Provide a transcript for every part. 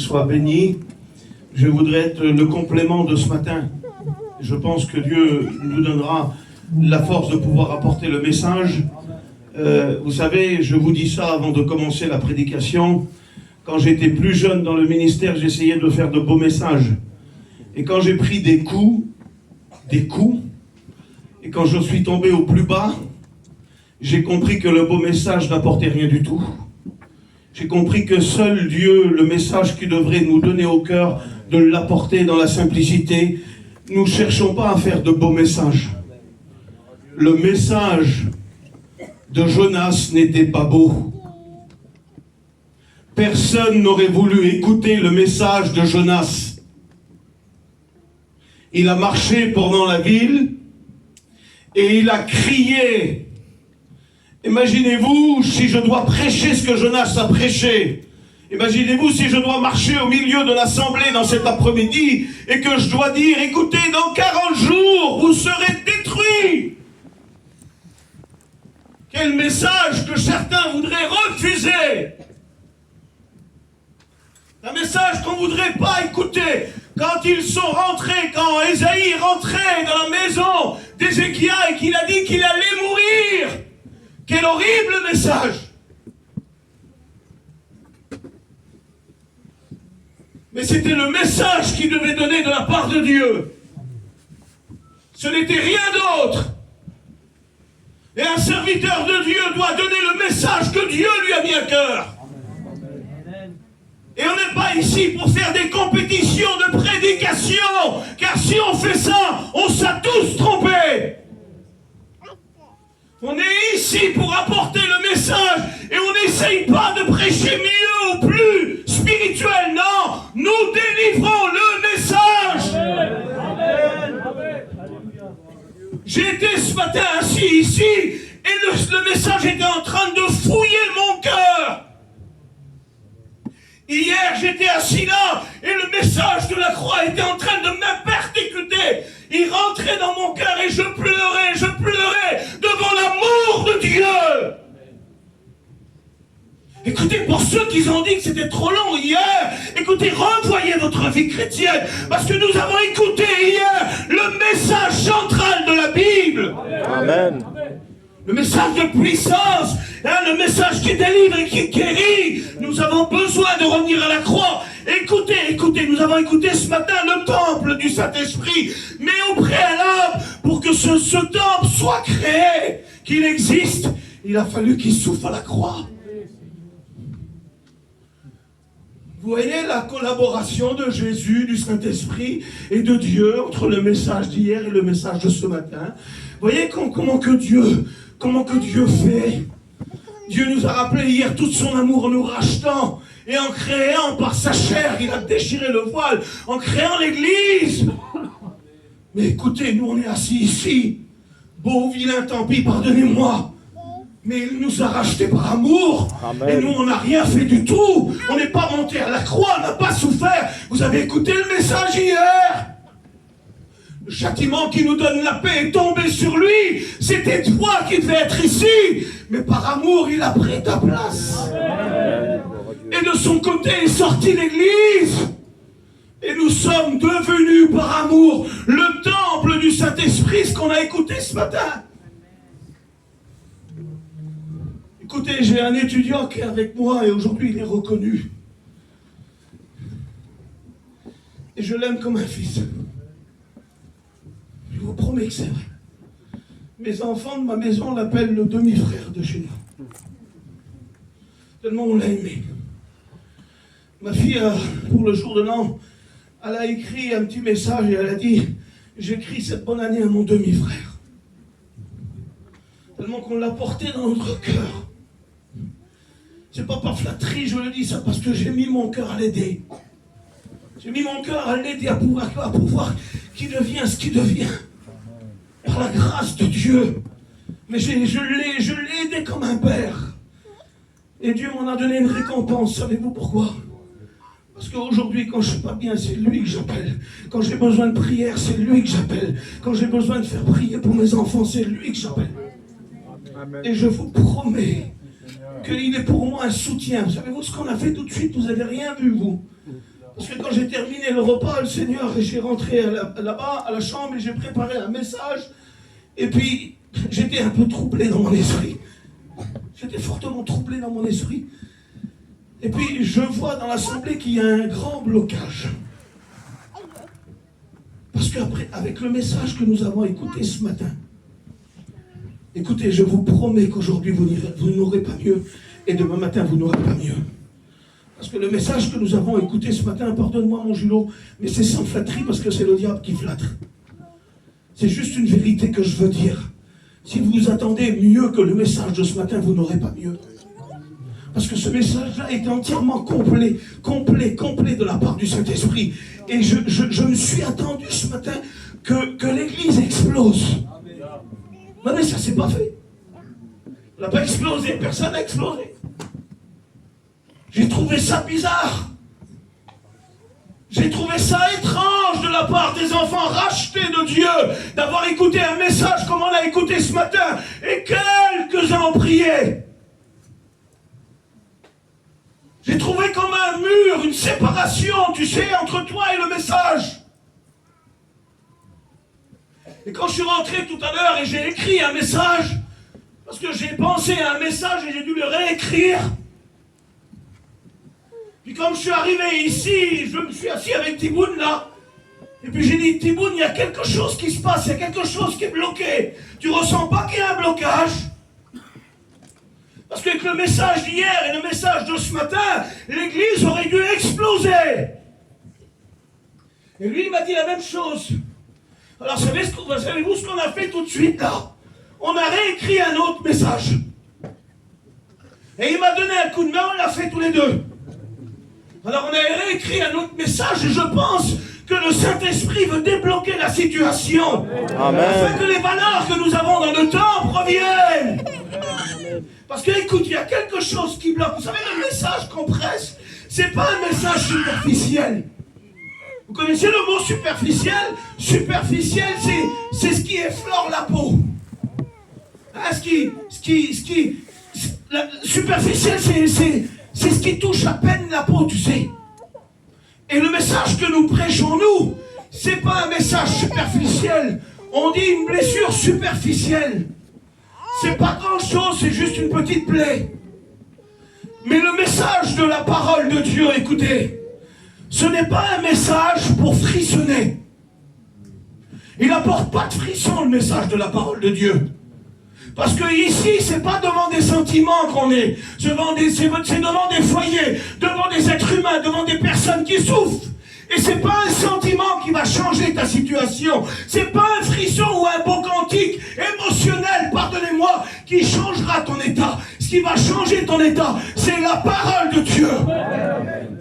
soit béni. Je voudrais être le complément de ce matin. Je pense que Dieu nous donnera la force de pouvoir apporter le message. Vous savez, je vous dis ça avant de commencer la prédication. Quand j'étais plus jeune dans le ministère, j'essayais de faire de beaux messages. Et quand j'ai pris des coups, et quand je suis tombé au plus bas, j'ai compris que le beau message n'apportait rien du tout. J'ai compris que seul Dieu, le message qu'il devrait nous donner au cœur, de l'apporter dans la simplicité. Nous ne cherchons pas à faire de beaux messages. Le message de Jonas n'était pas beau. Personne n'aurait voulu écouter le message de Jonas. Il a marché pendant la ville et il a crié. Imaginez-vous si je dois prêcher ce que Jonas a prêché. Imaginez-vous si je dois marcher au milieu de l'assemblée dans cet après-midi et que je dois dire, écoutez, dans 40 jours, vous serez détruits. Quel message que certains voudraient refuser. Un message qu'on ne voudrait pas écouter. Quand ils sont rentrés, quand Ésaïe est rentré dans la maison d'Ézéchias et qu'il a dit qu'il allait mourir. Quel horrible message. Mais c'était le message qu'il devait donner de la part de Dieu. Ce n'était rien d'autre. Et un serviteur de Dieu doit donner le message que Dieu lui a mis à cœur. Et on n'est pas ici pour faire des compétitions de prédication, car si on fait ça, on s'est tous trompés. On est ici pour apporter le message et on n'essaye pas de prêcher mieux ou plus spirituel. Non, nous délivrons le message. Amen. J'ai été ce matin assis ici et le message était en train de fouiller mon cœur. Hier, j'étais assis là et le message de la croix était en train de me persécuter. Il rentrait dans mon cœur et je pleurais devant l'amour de Dieu. Écoutez, pour ceux qui ont dit que c'était trop long hier, écoutez, revoyez votre vie chrétienne, parce que nous avons écouté hier le message central de la Bible. Amen. Le message de puissance, le message qui délivre et qui guérit. Nous avons besoin de revenir à la croix. Écoutez, nous avons écouté ce matin le temple du Saint-Esprit. Mais au préalable, pour que ce temple soit créé, qu'il existe, il a fallu qu'il souffre à la croix. Vous voyez la collaboration de Jésus, du Saint-Esprit et de Dieu entre le message d'hier et le message de ce matin. Vous voyez comment que Dieu fait. Dieu nous a rappelé hier tout son amour en nous rachetant et en créant par sa chair, il a déchiré le voile, en créant l'Église. Mais écoutez, nous on est assis ici, beau, vilain, tant pis, pardonnez-moi. Mais il nous a rachetés par amour. Amen. Et nous, on n'a rien fait du tout. On n'est pas monté à la croix, on n'a pas souffert. Vous avez écouté le message hier. Le châtiment qui nous donne la paix est tombé sur lui. C'était toi qui devais être ici. Mais par amour, il a pris ta place. Amen. Et de son côté est sortie l'Église. Et nous sommes devenus par amour le temple du Saint-Esprit, ce qu'on a écouté ce matin. Écoutez, j'ai un étudiant qui est avec moi et aujourd'hui il est reconnu. Et je l'aime comme un fils. Je vous promets que c'est vrai. Mes enfants de ma maison l'appellent le demi-frère de chez nous. Tellement on l'a aimé. Ma fille, pour le jour de l'an, elle a écrit un petit message et elle a dit « J'écris cette bonne année à mon demi-frère. » Tellement qu'on l'a porté dans notre cœur. C'est pas par flatterie, je le dis ça, parce que j'ai mis mon cœur à l'aider. J'ai mis mon cœur à l'aider à pouvoir qu'il devient ce qu'il devient. Par la grâce de Dieu. Mais je l'ai aidé comme un père. Et Dieu m'en a donné une récompense. Savez-vous pourquoi? Parce qu'aujourd'hui, quand je ne suis pas bien, c'est lui que j'appelle. Quand j'ai besoin de prière, c'est lui que j'appelle. Quand j'ai besoin de faire prier pour mes enfants, c'est lui que j'appelle. Et je vous promets qu'il est pour moi un soutien. Savez-vous ce qu'on a fait tout de suite? Vous n'avez rien vu, vous. j'ai terminé le repas, le Seigneur, et j'ai rentré là-bas, à la chambre, et j'ai préparé un message. Et puis, j'étais un peu troublé dans mon esprit. J'étais fortement troublé dans mon esprit. Et puis, je vois dans l'assemblée qu'il y a un grand blocage. Parce qu'après, avec le message que nous avons écouté ce matin, écoutez, je vous promets qu'aujourd'hui, vous n'aurez pas mieux, et demain matin, vous n'aurez pas mieux. Parce que le message que nous avons écouté ce matin, pardonne-moi mon Julot, mais c'est sans flatterie parce que c'est le diable qui flatte. C'est juste une vérité que je veux dire. Si vous attendez mieux que le message de ce matin, vous n'aurez pas mieux. Parce que ce message-là est entièrement complet de la part du Saint-Esprit. Et je me suis attendu ce matin que l'Église explose. Non mais ça, c'est pas fait. Elle n'a pas explosé, personne n'a explosé. J'ai trouvé ça bizarre. J'ai trouvé ça étrange de la part des enfants rachetés de Dieu d'avoir écouté un message comme on l'a écouté ce matin. Et quelques-uns ont prié. J'ai trouvé comme un mur, une séparation, tu sais, entre toi et le message. Et quand je suis rentré tout à l'heure et j'ai écrit un message, parce que j'ai pensé à un message et j'ai dû le réécrire. Puis comme je suis arrivé ici, je me suis assis avec Tiboun là. Et puis j'ai dit, Tiboun, il y a quelque chose qui se passe, il y a quelque chose qui est bloqué. Tu ressens pas qu'il y a un blocage? Parce qu'avec le message d'hier et le message de ce matin, l'église aurait dû exploser. Et lui, il m'a dit la même chose. Alors, savez-vous ce qu'on a fait tout de suite là? On a réécrit un autre message. Et il m'a donné un coup de main, on l'a fait tous les deux. Alors, on a réécrit un autre message et je pense que le Saint-Esprit veut débloquer la situation. Amen. Afin que les valeurs que nous avons dans le temps reviennent. Parce que, écoute, il y a quelque chose qui bloque. Vous savez, le message qu'on presse, c'est pas un message superficiel. Vous connaissez le mot superficiel? Superficiel, c'est ce qui effleure la peau. Hein, superficiel, c'est ce qui touche à peine la peau, tu sais. Et le message que nous prêchons, nous, c'est pas un message superficiel. On dit une blessure superficielle. C'est pas grand-chose, c'est juste une petite plaie. Mais le message de la parole de Dieu, écoutez, ce n'est pas un message pour frissonner. Il n'apporte pas de frisson, le message de la parole de Dieu. Parce que ici, c'est pas devant des sentiments qu'on est. C'est devant des foyers, devant des êtres humains, devant des personnes qui souffrent. Et c'est pas un sentiment qui va changer ta situation. C'est pas un frisson ou un beau cantique émotionnel, pardonnez-moi, qui changera ton état. Ce qui va changer ton état, c'est la parole de Dieu. Amen.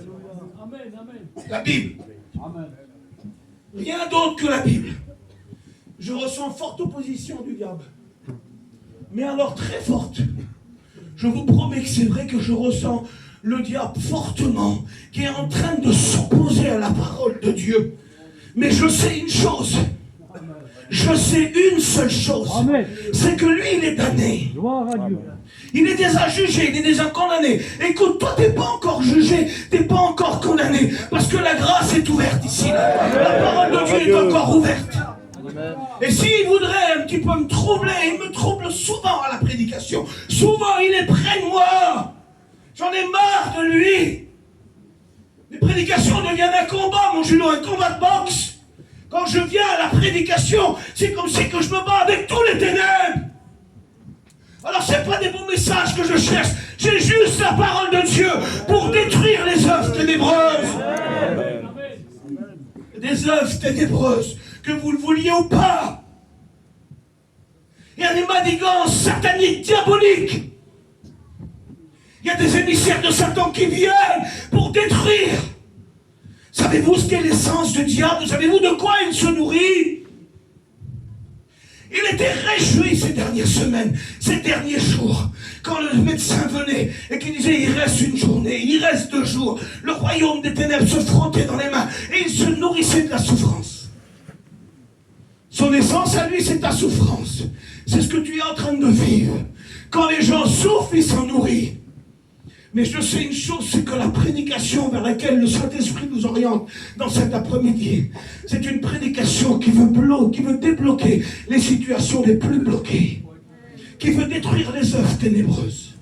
La Bible. Amen. Rien d'autre que la Bible. Je ressens forte opposition du diable. Mais alors très forte. Je vous promets que c'est vrai que je ressens le diable fortement qui est en train de s'opposer à la parole de Dieu. Mais je sais une chose. Je sais une seule chose. C'est que lui, il est damné. Il est déjà jugé, il est déjà condamné. Écoute, toi, t'es pas encore jugé, t'es pas encore condamné. Parce que la grâce est ouverte ici. La parole de Dieu est encore ouverte. Et s'il voudrait un petit peu me troubler, il me trouble souvent à la prédication. Souvent, il est près de moi. J'en ai marre de lui. Les prédications deviennent un combat, mon Julot, un combat de boxe. Quand je viens à la prédication, c'est comme si que je me bats avec tous les ténèbres. Alors c'est pas des bons messages que je cherche, j'ai juste la parole de Dieu pour détruire les œuvres ténébreuses. Des œuvres ténébreuses, que vous le vouliez ou pas. Il y a des manigances sataniques, diaboliques. Il y a des émissaires de Satan qui viennent pour détruire. Savez-vous ce qu'est l'essence du diable? Savez-vous de quoi il se nourrit? Il était réjoui ces dernières semaines, ces derniers jours, quand le médecin venait et qu'il disait il reste une journée, il reste 2 jours. Le royaume des ténèbres se frottait dans les mains et il se nourrissait de la souffrance. Son essence à lui, c'est ta souffrance. C'est ce que tu es en train de vivre. Quand les gens souffrent, ils s'en nourrissent. Mais je sais une chose, c'est que la prédication vers laquelle le Saint-Esprit nous oriente dans cet après-midi, c'est une prédication qui veut débloquer les situations les plus bloquées, qui veut détruire les œuvres ténébreuses.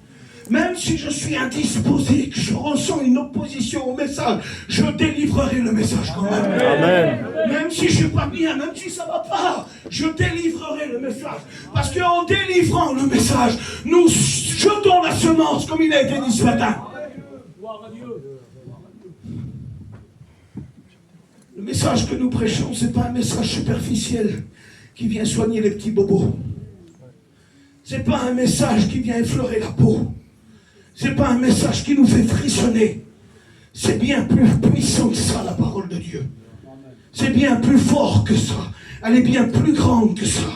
Même si je suis indisposé, que je ressens une opposition au message, je délivrerai le message quand même. Amen. Même si je ne suis pas bien, même si ça ne va pas, je délivrerai le message. Parce qu'en délivrant le message, nous jetons la semence, comme il a été dit ce matin. Le message que nous prêchons, ce n'est pas un message superficiel qui vient soigner les petits bobos. Ce n'est pas un message qui vient effleurer la peau. Ce n'est pas un message qui nous fait frissonner. C'est bien plus puissant que ça, la parole de Dieu. C'est bien plus fort que ça. Elle est bien plus grande que ça.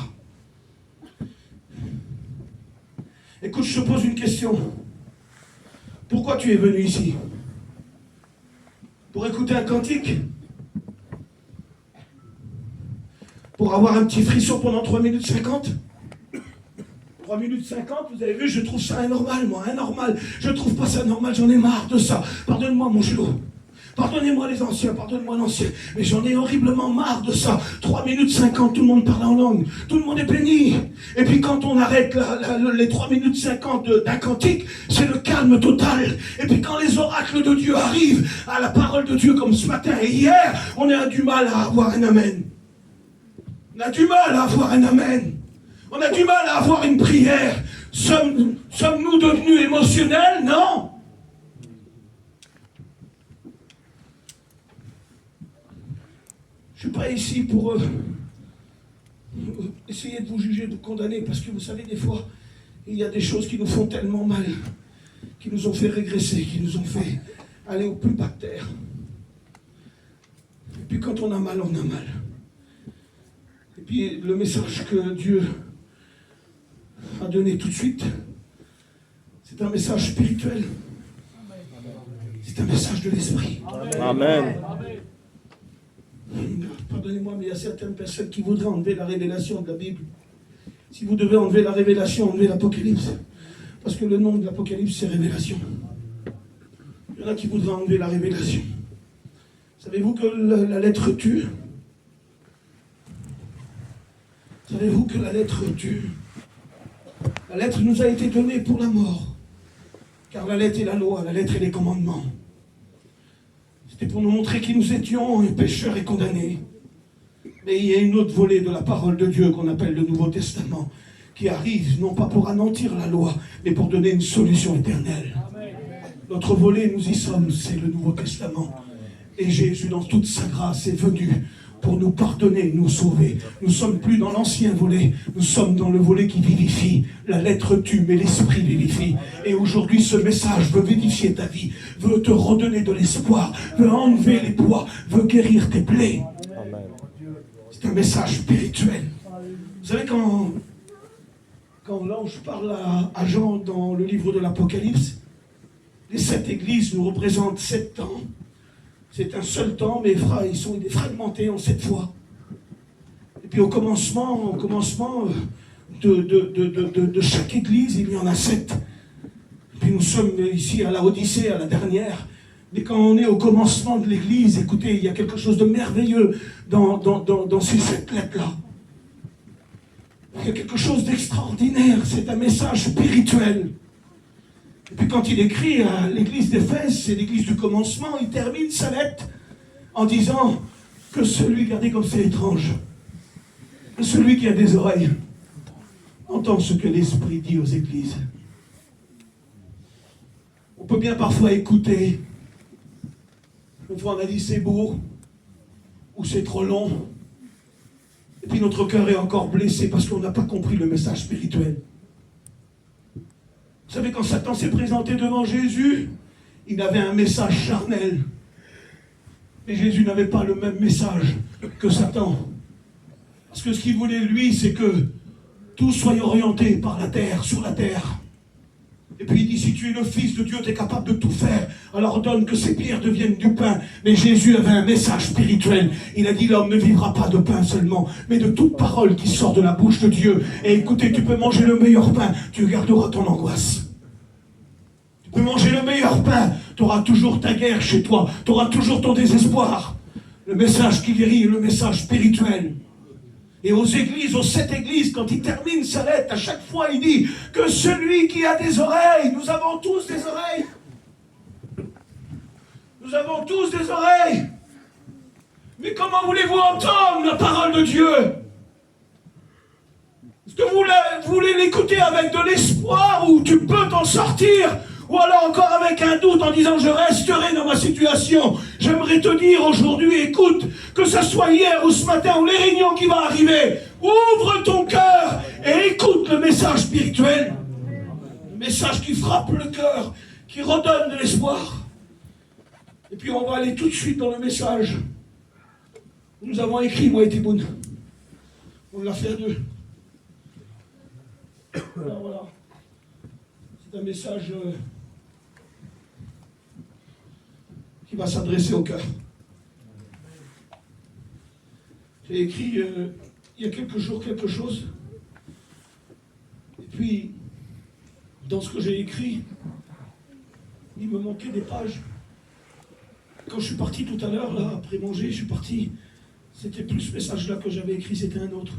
Écoute, je te pose une question. Pourquoi tu es venu ici? Pour écouter un cantique? Pour avoir un petit frisson pendant 3 minutes 50? 3 minutes 50, vous avez vu, je trouve ça anormal, moi, anormal. Je trouve pas ça normal, j'en ai marre de ça. Pardonne-moi, mon gelot. Pardonnez-moi les anciens, pardonne-moi l'ancien. Mais j'en ai horriblement marre de ça. 3 minutes 50, tout le monde parle en langue. Tout le monde est béni. Et puis quand on arrête les 3 minutes 50 d'un cantique, c'est le calme total. Et puis quand les oracles de Dieu arrivent à la parole de Dieu comme ce matin et hier, on a du mal à avoir un amen. On a du mal à avoir un amen. On a du mal à avoir une prière. Sommes-nous devenus émotionnels? Non. Je ne suis pas ici pour essayer de vous juger, de vous condamner, parce que vous savez, des fois, il y a des choses qui nous font tellement mal, qui nous ont fait régresser, qui nous ont fait aller au plus bas de terre. Et puis quand on a mal, on a mal. Et puis le message que Dieu a donné tout de suite, c'est un message spirituel. C'est un message de l'esprit. Amen. Pardonnez-moi, mais il y a certaines personnes qui voudraient enlever la révélation de la Bible. Si vous devez enlever la révélation, enlevez l'Apocalypse. Parce que le nom de l'Apocalypse, c'est révélation. Il y en a qui voudraient enlever la révélation. Savez-vous que la lettre tue? Savez-vous que la lettre tue? La lettre nous a été donnée pour la mort. Car la lettre est la loi, la lettre est les commandements. C'était pour nous montrer qui nous étions, pécheurs et condamnés. Mais il y a une autre volée de la parole de Dieu qu'on appelle le Nouveau Testament, qui arrive non pas pour anéantir la loi, mais pour donner une solution éternelle. Notre volet, nous y sommes, c'est le Nouveau Testament. Et Jésus, dans toute sa grâce, est venu pour nous pardonner, nous sauver. Nous ne sommes plus dans l'ancien volet, nous sommes dans le volet qui vivifie. La lettre tue, mais l'esprit vivifie. Et aujourd'hui, ce message veut vivifier ta vie, veut te redonner de l'espoir, veut enlever les poids, veut guérir tes plaies. C'est un message spirituel. Vous savez, quand l'ange parle à Jean dans le livre de l'Apocalypse, les 7 églises nous représentent 7 temps. C'est un seul temps, mais ils sont fragmentés en 7 fois. Et puis au commencement de chaque église, il y en a 7. Et puis nous sommes ici à la Odyssée, à la dernière. Mais quand on est au commencement de l'église, écoutez, il y a quelque chose de merveilleux dans ces 7 lettres-là. Il y a quelque chose d'extraordinaire, c'est un message spirituel. Et puis quand il écrit à l'église d'Éphèse, c'est l'église du commencement, il termine sa lettre en disant que celui, regardez comme c'est étrange, que celui qui a des oreilles entend ce que l'Esprit dit aux églises. On peut bien parfois écouter. Une fois on a dit c'est beau, ou c'est trop long. Et puis notre cœur est encore blessé parce qu'on n'a pas compris le message spirituel. Vous savez, quand Satan s'est présenté devant Jésus, il avait un message charnel. Mais Jésus n'avait pas le même message que Satan. Parce que ce qu'il voulait, lui, c'est que tout soit orienté par la terre, sur la terre. Et puis il dit, si tu es le Fils de Dieu, tu es capable de tout faire. Alors ordonne que ces pierres deviennent du pain. Mais Jésus avait un message spirituel. Il a dit, l'homme ne vivra pas de pain seulement, mais de toute parole qui sort de la bouche de Dieu. Et écoutez, tu peux manger le meilleur pain, tu garderas ton angoisse. Tu peut manger le meilleur pain, tu auras toujours ta guerre chez toi, tu auras toujours ton désespoir. Le message qui guérit est le message spirituel. Et aux églises, aux 7 églises, quand il termine sa lettre, à chaque fois il dit que celui qui a des oreilles, nous avons tous des oreilles. Nous avons tous des oreilles. Mais comment voulez-vous entendre la parole de Dieu? Est-ce que vous voulez l'écouter avec de l'espoir où tu peux t'en sortir? Ou alors encore avec un doute en disant je resterai dans ma situation? J'aimerais te dire aujourd'hui, écoute, que ce soit hier ou ce matin ou les réunions qui vont arriver, ouvre ton cœur et écoute le message spirituel. Le message qui frappe le cœur, qui redonne de l'espoir. Et puis on va aller tout de suite dans le message. Nous avons écrit, moi et Tiboun. On l'a fait à deux. Alors voilà. C'est un message qui va s'adresser au cœur. J'ai écrit il y a quelques jours quelque chose. Et puis, dans ce que j'ai écrit, il me manquait des pages. Quand je suis parti tout à l'heure, là, après manger, je suis parti. C'était plus ce message-là que j'avais écrit, c'était un autre.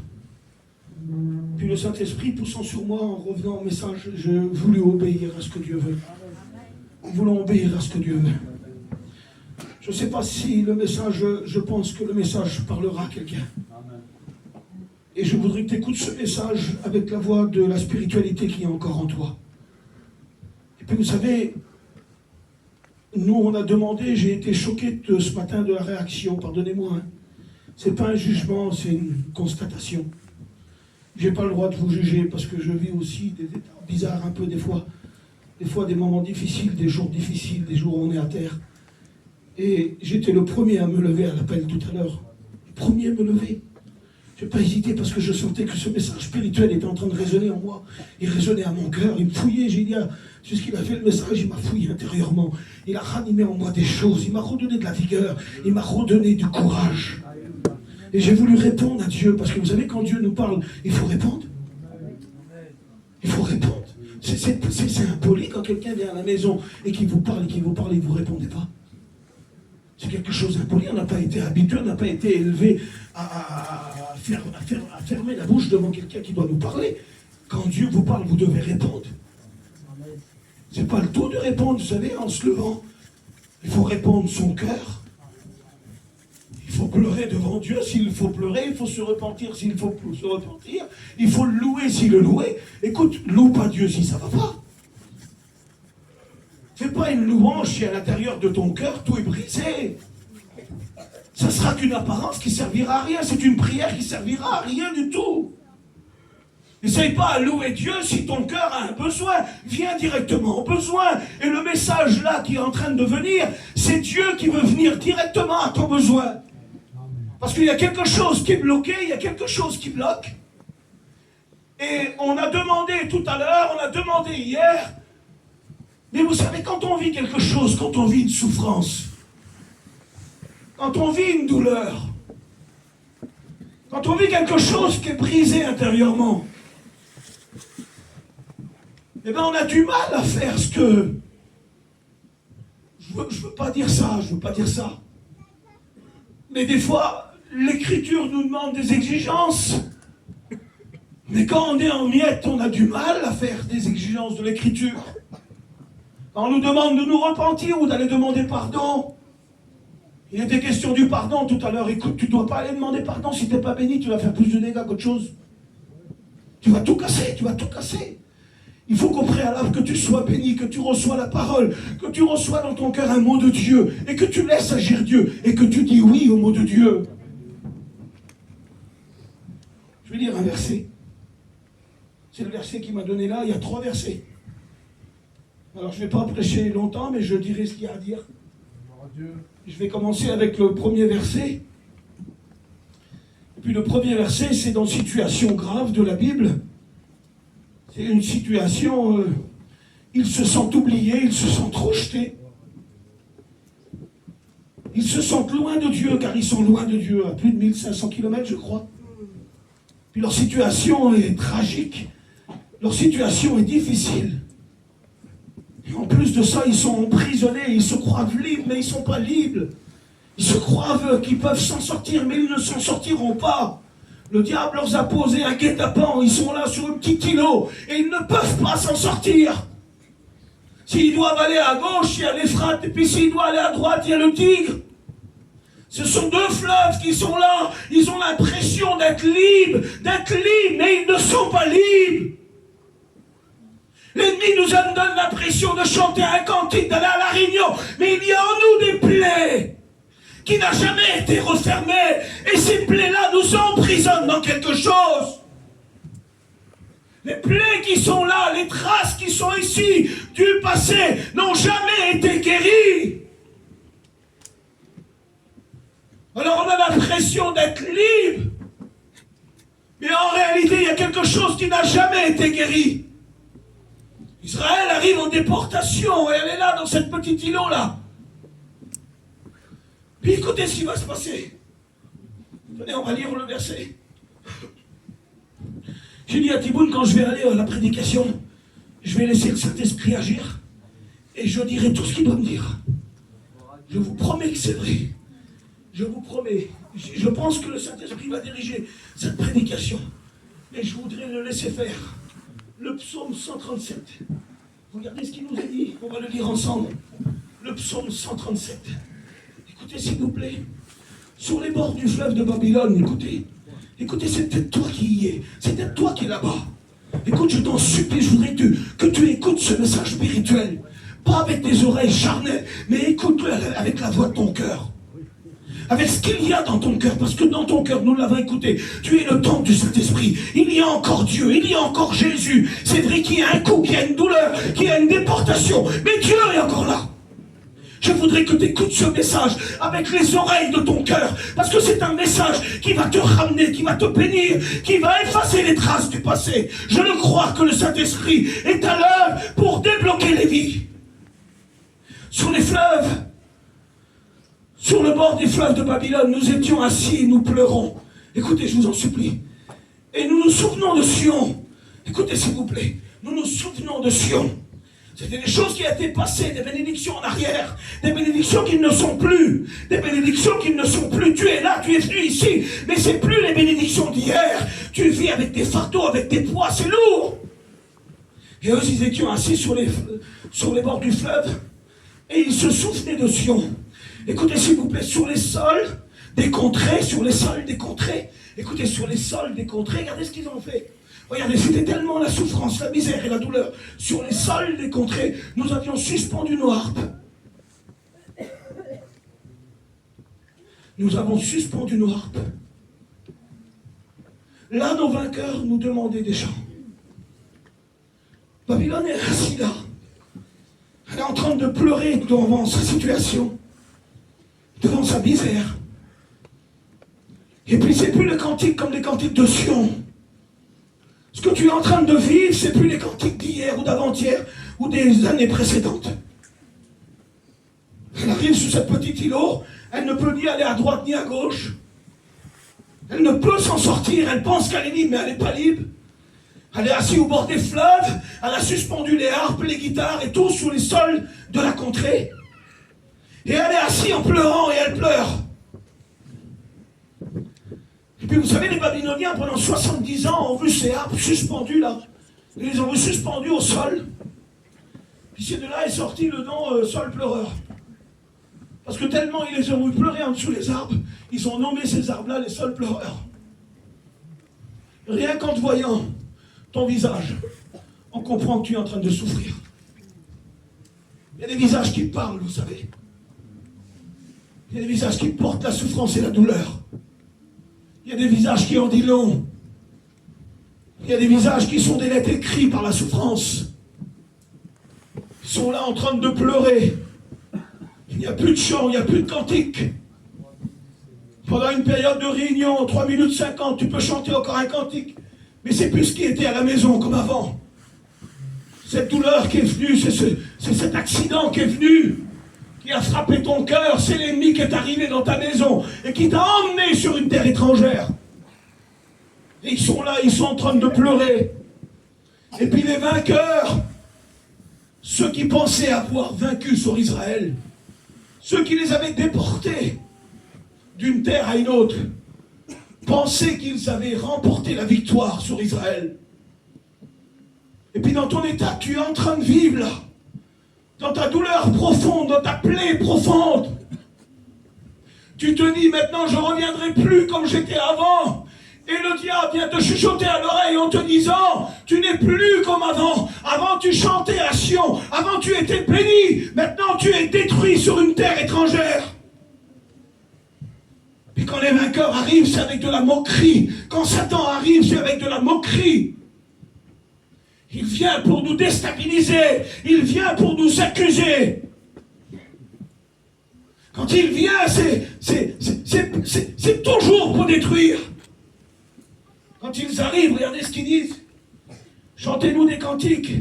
Puis le Saint-Esprit poussant sur moi en revenant au message, je voulais obéir à ce que Dieu veut. En voulant obéir à ce que Dieu veut. Je ne sais pas si le message, je pense que le message parlera à quelqu'un. Et je voudrais que tu écoutes ce message avec la voix de la spiritualité qui est encore en toi. Et puis vous savez, nous on a demandé, j'ai été choqué ce matin de la réaction, pardonnez-moi. Hein. C'est pas un jugement, c'est une constatation. J'ai pas le droit de vous juger parce que je vis aussi des états bizarres un peu des fois des moments difficiles, des jours difficiles, des jours où on est à terre. Et j'étais le premier à me lever à l'appel tout à l'heure. Le premier à me lever. Je n'ai pas hésité parce que je sentais que ce message spirituel était en train de résonner en moi. Il résonnait à mon cœur, il me fouillait, j'ai dit, c'est ce qu'il a fait le message, il m'a fouillé intérieurement. Il a ranimé en moi des choses, il m'a redonné de la vigueur, il m'a redonné du courage. Et j'ai voulu répondre à Dieu, parce que vous savez, quand Dieu nous parle, il faut répondre. Il faut répondre. C'est impoli quand quelqu'un vient à la maison et qu'il vous parle et qu'il vous parle et que vous ne répondez pas. C'est quelque chose d'impoli, on n'a pas été habitué, on n'a pas été élevé à fermer la bouche devant quelqu'un qui doit nous parler. Quand Dieu vous parle, vous devez répondre. C'est pas le tout de répondre, vous savez, en se levant. Il faut répondre son cœur. Il faut pleurer devant Dieu s'il faut pleurer, il faut se repentir s'il faut se repentir, il faut le louer s'il le louer. Écoute, loue pas Dieu si ça va pas. Fais pas une louange si à l'intérieur de ton cœur tout est brisé. Ça sera qu'une apparence qui servira à rien, c'est une prière qui servira à rien du tout. N'essaye pas à louer Dieu si ton cœur a un besoin. Viens directement au besoin. Et le message là qui est en train de venir, c'est Dieu qui veut venir directement à ton besoin. Parce qu'il y a quelque chose qui est bloqué, il y a quelque chose qui bloque. Et on a demandé tout à l'heure, on a demandé hier. Mais vous savez, quand on vit quelque chose, quand on vit une souffrance, quand on vit une douleur, quand on vit quelque chose qui est brisé intérieurement, eh bien on a du mal à faire ce que... Je veux pas dire ça, je veux pas dire ça. Mais des fois, l'Écriture nous demande des exigences. Mais quand on est en miettes, on a du mal à faire des exigences de l'Écriture. Quand on nous demande de nous repentir ou d'aller demander pardon, il était question du pardon tout à l'heure. Écoute, tu ne dois pas aller demander pardon. Si tu n'es pas béni, tu vas faire plus de dégâts qu'autre chose. Tu vas tout casser, tu vas tout casser. Il faut qu'au préalable, que tu sois béni, que tu reçois la parole, que tu reçois dans ton cœur un mot de Dieu, et que tu laisses agir Dieu, et que tu dis oui au mot de Dieu. Je vais lire un verset. C'est le verset qui m'a donné là, il y a 3 versets. Alors je ne vais pas prêcher longtemps, mais je dirai ce qu'il y a à dire. Je vais commencer avec le premier verset. Et puis le premier verset, c'est dans situation grave de la Bible. C'est une situation, ils se sentent oubliés, ils se sentent rejetés. Ils se sentent loin de Dieu, car ils sont loin de Dieu, à plus de 1500 km, je crois. Puis leur situation est tragique. Leur situation est difficile. Et en plus de ça, ils sont emprisonnés, ils se croient libres, mais ils ne sont pas libres. Ils se croient qu'ils peuvent s'en sortir, mais ils ne s'en sortiront pas. Le diable leur a posé un guet-apens, ils sont là sur un petit îlot, et ils ne peuvent pas s'en sortir. S'ils doivent aller à gauche, il y a l'Euphrate, et puis s'ils doivent aller à droite, il y a le Tigre. Ce sont deux fleuves qui sont là, ils ont l'impression d'être libres, mais ils ne sont pas libres. L'ennemi nous donne l'impression de chanter un cantique, d'aller à la réunion, mais il y a en nous des plaies qui n'ont jamais été refermées, et ces plaies-là nous emprisonnent dans quelque chose. Les plaies qui sont là, les traces qui sont ici du passé n'ont jamais été guéries. Alors on a l'impression d'être libre, mais en réalité il y a quelque chose qui n'a jamais été guéri. Israël arrive en déportation et elle est là dans cette petite îlot là. Puis écoutez ce qui va se passer. Tenez, on va lire le verset. J'ai dit à Thibault, quand je vais aller à la prédication, je vais laisser le Saint-Esprit agir et je dirai tout ce qu'il doit me dire. Je vous promets que c'est vrai. Je vous promets. Je pense que le Saint-Esprit va diriger cette prédication. Mais je voudrais le laisser faire. Le psaume 137. Regardez ce qu'il nous a dit. On va le lire ensemble. Le psaume 137. Écoutez, s'il vous plaît. Sur les bords du fleuve de Babylone, écoutez. Écoutez, c'est peut-être toi qui y es. C'est peut-être toi qui es là-bas. Écoute, je t'en supplie, je voudrais que tu écoutes ce message spirituel. Pas avec tes oreilles charnelles, mais écoute-le avec la voix de ton cœur. Avec ce qu'il y a dans ton cœur, parce que dans ton cœur, nous l'avons écouté, tu es le temple du Saint-Esprit. Il y a encore Dieu, il y a encore Jésus. C'est vrai qu'il y a un coup, qu'il y a une douleur, qu'il y a une déportation, mais Dieu est encore là. Je voudrais que tu écoutes ce message avec les oreilles de ton cœur, parce que c'est un message qui va te ramener, qui va te bénir, qui va effacer les traces du passé. Je le crois que le Saint-Esprit est à l'œuvre pour débloquer les vies. Sur les fleuves, sur le bord des fleuves de Babylone, nous étions assis et nous pleurons. Écoutez, je vous en supplie. Et nous nous souvenons de Sion. Écoutez, s'il vous plaît. Nous nous souvenons de Sion. C'était des choses qui étaient passées, des bénédictions en arrière, des bénédictions qui ne sont plus, des bénédictions qui ne sont plus. Tu es là, tu es venu ici, mais c'est plus les bénédictions d'hier. Tu vis avec des fardeaux, avec des poids, c'est lourd. Et eux, ils étaient assis sur les bords du fleuve, et ils se souvenaient de Sion. Écoutez, s'il vous plaît, sur les sols des contrées, écoutez, sur les sols des contrées, regardez ce qu'ils ont fait. Regardez, c'était tellement la souffrance, la misère et la douleur. Sur les sols des contrées, nous avions suspendu nos harpes. Nous avons suspendu nos harpes. Là, nos vainqueurs nous demandaient des chants. Babylone est assis là. Elle est en train de pleurer devant sa situation, devant sa misère. Et puis c'est plus les cantiques comme les cantiques de Sion. Ce que tu es en train de vivre, c'est plus les cantiques d'hier ou d'avant-hier ou des années précédentes. Elle arrive sur cette petite îlot, elle ne peut ni aller à droite ni à gauche. Elle ne peut s'en sortir, elle pense qu'elle est libre, mais elle n'est pas libre. Elle est assise au bord des fleuves, elle a suspendu les harpes, les guitares et tout sur les sols de la contrée. Et elle est assise en pleurant et elle pleure. Et puis vous savez, les Babyloniens pendant 70 ans ont vu ces harpes suspendues là. Ils les ont vu suspendues au sol. Puis c'est de là est sorti le nom sol pleureur. Parce que tellement ils les ont vu pleurer en dessous des arbres, ils ont nommé ces arbres-là les sols pleureurs. Rien qu'en te voyant ton visage, on comprend que tu es en train de souffrir. Il y a des visages qui parlent, vous savez. Il y a des visages qui portent la souffrance et la douleur. Il y a des visages qui en disent long. Il y a des visages qui sont des lettres écrites par la souffrance. Ils sont là en train de pleurer. Il n'y a plus de chant, il n'y a plus de cantique. Pendant une période de réunion, 3 minutes 50, tu peux chanter encore un cantique. Mais c'est plus ce qui était à la maison comme avant. Cette douleur qui est venue, c'est cet accident qui est venu, qui a frappé ton cœur, c'est l'ennemi qui est arrivé dans ta maison et qui t'a emmené sur une terre étrangère. Et ils sont là, ils sont en train de pleurer. Et puis les vainqueurs ceux qui pensaient avoir vaincu sur Israël, ceux qui les avaient déportés d'une terre à une autre, pensaient qu'ils avaient remporté la victoire sur Israël. Et puis dans ton état, tu es en train de vivre là, dans ta douleur profonde, dans ta plaie profonde. Tu te dis maintenant, je ne reviendrai plus comme j'étais avant. Et le diable vient te chuchoter à l'oreille en te disant, tu n'es plus comme avant. Avant tu chantais à Sion, avant tu étais béni, maintenant tu es détruit sur une terre étrangère. Puis quand les vainqueurs arrivent, c'est avec de la moquerie. Quand Satan arrive, c'est avec de la moquerie. Il vient pour nous déstabiliser, il vient pour nous accuser. Quand il vient, c'est toujours pour détruire. Quand ils arrivent, regardez ce qu'ils disent. Chantez-nous des cantiques,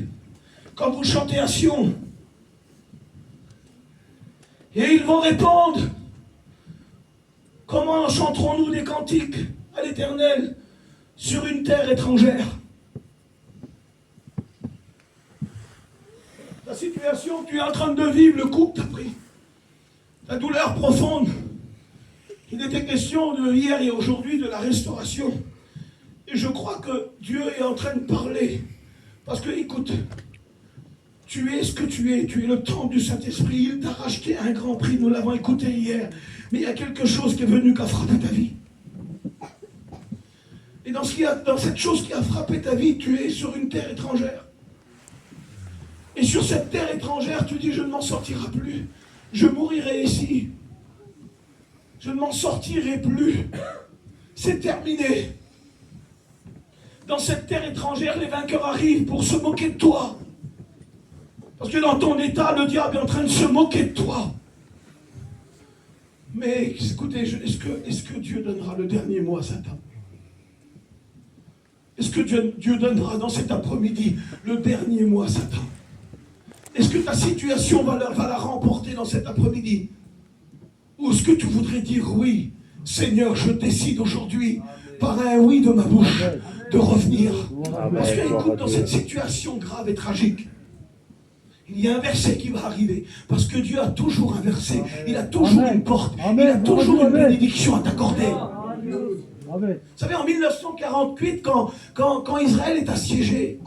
comme vous chantez à Sion. Et ils vont répondre, comment chanterons-nous des cantiques à l'Éternel sur une terre étrangère? La situation que tu es en train de vivre, le coup que tu as pris, la douleur profonde. Il était question de hier et aujourd'hui de la restauration. Et je crois que Dieu est en train de parler. Parce que, écoute, tu es ce que tu es le temple du Saint-Esprit. Il t'a racheté à un grand prix, nous l'avons écouté hier. Mais il y a quelque chose qui est venu qui a frappé ta vie. Et dans cette chose qui a frappé ta vie, tu es sur une terre étrangère. Et sur cette terre étrangère, tu dis, je ne m'en sortirai plus. Je mourirai ici. Je ne m'en sortirai plus. C'est terminé. Dans cette terre étrangère, les vainqueurs arrivent pour se moquer de toi. Parce que dans ton état, le diable est en train de se moquer de toi. Mais écoutez, est-ce que Dieu donnera le dernier mot à Satan? Est-ce que Dieu donnera dans cet après-midi le dernier mot à Satan? Est-ce que ta situation va la remporter dans cet après-midi? Ou est-ce que tu voudrais dire oui, Seigneur, je décide aujourd'hui, par un oui de ma bouche, de revenir? Parce que, écoute, dans cette situation grave et tragique, il y a un verset qui va arriver. Parce que Dieu a toujours un verset. Il a toujours une porte. Il a toujours une bénédiction à t'accorder. Vous savez, en 1948, quand Israël est assiégé,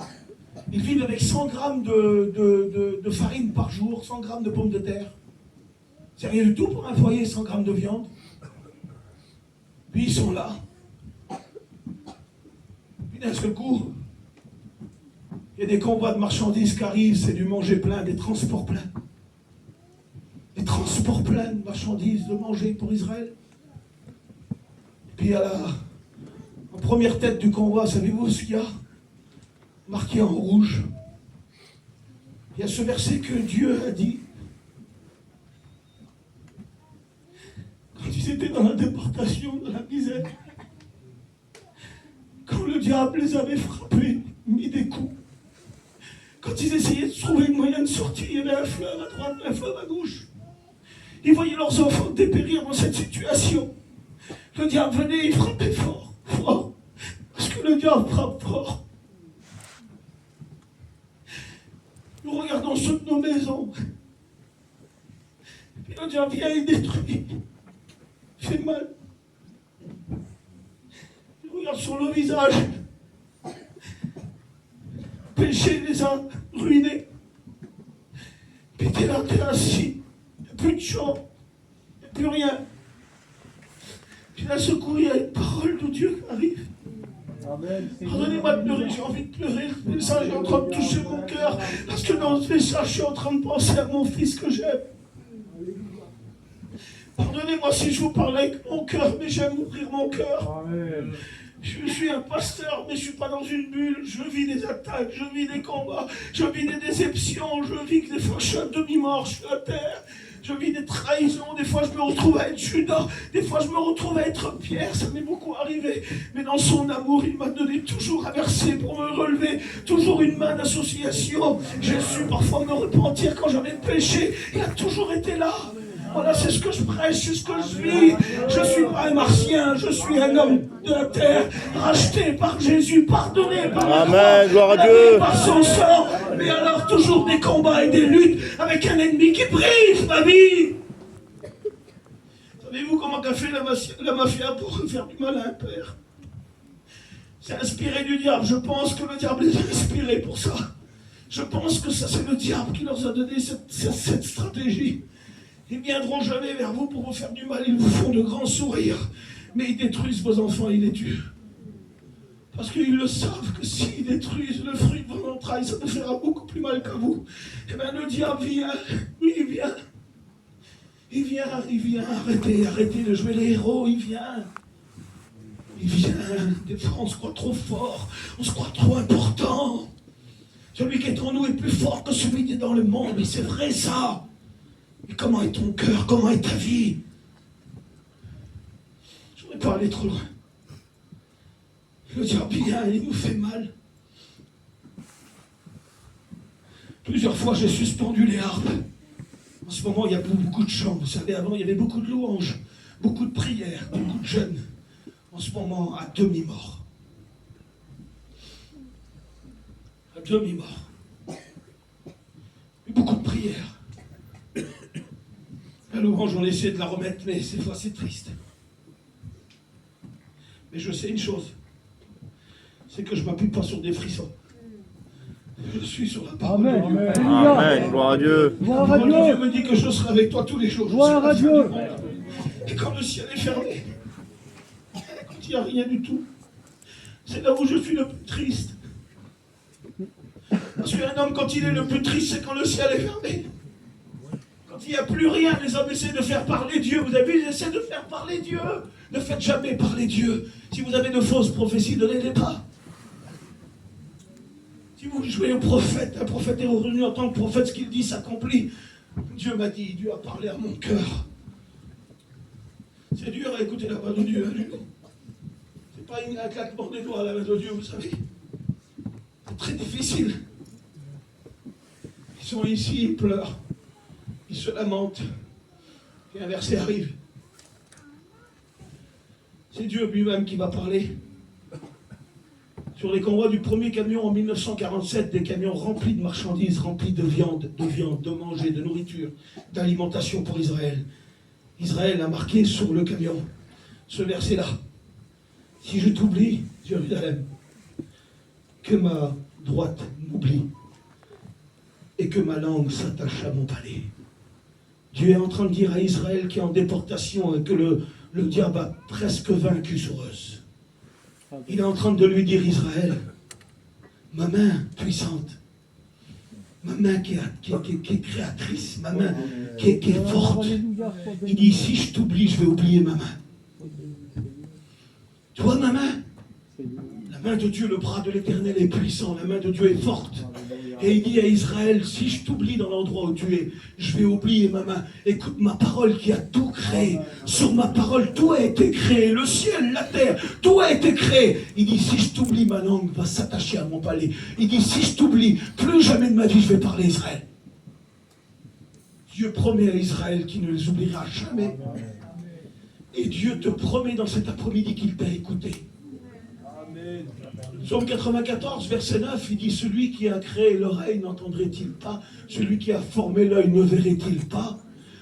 ils vivent avec 100 grammes de farine par jour, 100 grammes de pommes de terre. C'est rien du tout pour un foyer, 100 grammes de viande. Puis ils sont là. Puis d'un seul coup, il y a des convois de marchandises qui arrivent, c'est du manger plein, des transports pleins. Des transports pleins de marchandises, de manger pour Israël. Et puis en première tête du convoi, savez-vous ce qu'il y a? Marqué en rouge. Il y a ce verset que Dieu a dit. Quand ils étaient dans la déportation, dans la misère, quand le diable les avait frappés, mis des coups, quand ils essayaient de trouver le moyen de sortir, il y avait un fleuve à droite, un fleuve à gauche. Ils voyaient leurs enfants dépérir dans cette situation. Le diable venait, il frappait fort, fort. Parce que le diable frappe fort. Nous regardons ceux de nos maisons. Et le diable vient et détruit. Il fait mal. Il regarde sur le visage. Le péché les a ruinés. Puis t'es là, t'es assis. Il n'y a plus de chant. Il n'y a plus rien. Puis d'un seul coup, il y a une parole de Dieu qui arrive. Pardonnez-moi de pleurer, j'ai envie de pleurer. Le message est en train de toucher mon cœur. Parce que dans ce message, je suis en train de penser à mon fils que j'aime. Pardonnez-moi si je vous parle avec mon cœur, mais j'aime ouvrir mon cœur. Je suis un pasteur, mais je ne suis pas dans une bulle. Je vis des attaques, je vis des combats, je vis des déceptions, je vis que des fois je suis à demi-mort, je suis à terre. Je vis des trahisons, des fois je me retrouve à être Judas, des fois je me retrouve à être Pierre, ça m'est beaucoup arrivé. Mais dans son amour, il m'a donné toujours un verset pour me relever, toujours une main d'association. J'ai su parfois me repentir quand j'avais péché, il a toujours été là. Voilà, c'est ce que je prêche, c'est ce que je vis. Je ne suis pas pas un martien, je suis un homme de la terre, racheté par Jésus, pardonné par la Amen, gloire à lavé Dieu. par son sang. Mais alors toujours des combats et des luttes avec un ennemi qui brise ma vie. Savez-vous comment qu'a fait la mafia pour faire du mal à un père? C'est inspiré du diable. Je pense que le diable est inspiré pour ça. Je pense que ça, c'est le diable qui leur a donné cette stratégie. Ils ne viendront jamais vers vous pour vous faire du mal. Ils vous font de grands sourires. Mais ils détruisent vos enfants, ils les tuent. Parce qu'ils le savent que s'ils détruisent le fruit de vos entrailles, ça vous fera beaucoup plus mal qu'à vous. Eh bien, le diable vient. Oui, il vient. Il vient. Arrêtez de jouer les héros, il vient. Il vient. Des fois, on se croit trop fort. On se croit trop important. Celui qui est en nous est plus fort que celui qui est dans le monde. Mais c'est vrai, ça. Mais comment est ton cœur? Comment est ta vie? Je ne voudrais pas aller trop loin. Le diable vient, il nous fait mal. Plusieurs fois, j'ai suspendu les harpes. En ce moment, il y a beaucoup de chants. Vous savez, avant, il y avait beaucoup de louanges, beaucoup de prières, beaucoup de jeûnes. En ce moment, à demi-mort. À demi-mort. Beaucoup de prières. La louange, on essaie de la remettre, mais ces fois, c'est triste. Mais je sais une chose, c'est que je ne m'appuie pas sur des frissons. Je suis sur la parole de Dieu. Amen, gloire à Dieu. La parole de Dieu me dit que je serai avec toi tous les jours. Gloire à Dieu. Et quand le ciel est fermé, quand il n'y a rien du tout, c'est là où je suis le plus triste. Parce qu'un homme, quand il est le plus triste, c'est quand le ciel est fermé. Quand il n'y a plus rien, les hommes essaient de faire parler Dieu. Vous avez vu, ils essaient de faire parler Dieu. Ne faites jamais parler Dieu. Si vous avez de fausses prophéties, donnez-les pas. Si vous jouez au prophète, un prophète est revenu en tant que prophète, ce qu'il dit s'accomplit. Dieu m'a dit, Dieu a parlé à mon cœur. C'est dur à écouter la voix de Dieu, hein, Julie. C'est pas un claquement des doigts à la main de Dieu, vous savez. C'est très difficile. Ils sont ici, ils pleurent. Ils se lamentent. Et un verset arrive. C'est Dieu lui-même qui va parler. Sur les convois du premier camion en 1947, des camions remplis de marchandises, remplis de viande, de manger, de nourriture, d'alimentation pour Israël. Israël a marqué sur le camion ce verset-là. Si je t'oublie, Jérusalem, que ma droite m'oublie et que ma langue s'attache à mon palais. Dieu est en train de dire à Israël qui est en déportation et que le diable a presque vaincu sur eux. Il est en train de lui dire, Israël, ma main puissante, ma main qui est créatrice, ma main qui est forte. Il dit, si je t'oublie, je vais oublier ma main. Tu vois ma main? La main de Dieu, le bras de l'Éternel est puissant, la main de Dieu est forte. Et il dit à Israël, si je t'oublie dans l'endroit où tu es, je vais oublier ma main. Écoute ma parole qui a tout créé. Sur ma parole, tout a été créé. Le ciel, la terre, tout a été créé. Il dit, si je t'oublie, ma langue va s'attacher à mon palais. Il dit, si je t'oublie, plus jamais de ma vie, je vais parler Israël. Dieu promet à Israël qu'il ne les oubliera jamais. Et Dieu te promet dans cet après-midi qu'il t'a écouté. Psaume 94, verset 9, il dit, celui qui a créé l'oreille n'entendrait-il pas? Celui qui a formé l'œil ne verrait-il pas?